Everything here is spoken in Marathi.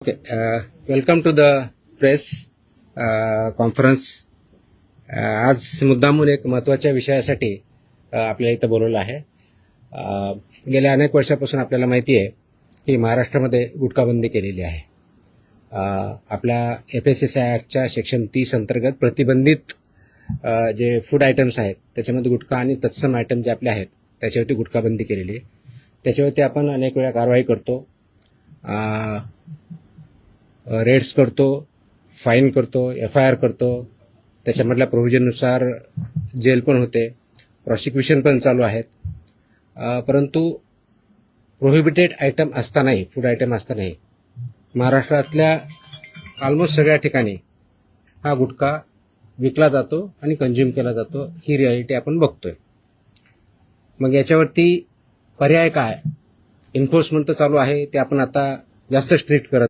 Okay, welcome to the press conference. आज मुद्दामून एक महत्त्वाच्या विषयासाठी आपल्याला इथं बोलवलं आहे. गेल्या अनेक वर्षापासून आपल्याला माहिती आहे की महाराष्ट्रामध्ये गुटखाबंदी केलेली आहे. आपल्या FSSAI ॲक्टच्या सेक्शन 30 अंतर्गत प्रतिबंधित जे फूड आयटम्स आहेत त्याच्यामध्ये गुटखा आणि तत्सम आयटम जे आपले आहेत त्याच्यावरती गुटखाबंदी केलेली आहे. त्याच्यावरती आपण अनेक वेळा कारवाई करतो, रेड्स करतो, फाईन करतो, FIR करतो. त्याच्यामधल्या प्रोव्हिजननुसार जेल पण होते, प्रॉसिक्युशन पण चालू आहेत. परंतु प्रोहिबिटेड आयटम असतानाही, फूड आयटम असतानाही महाराष्ट्रातल्या ऑलमोस्ट सगळ्या ठिकाणी हा गुटखा विकला जातो आणि कंझ्युम केला जातो. ही रियालिटी आपण बघतोय. मग याच्यावरती पर्याय काय? एन्फोर्समेंट तर चालू आहे, ते आपण आता जास्त स्ट्रिक्ट करत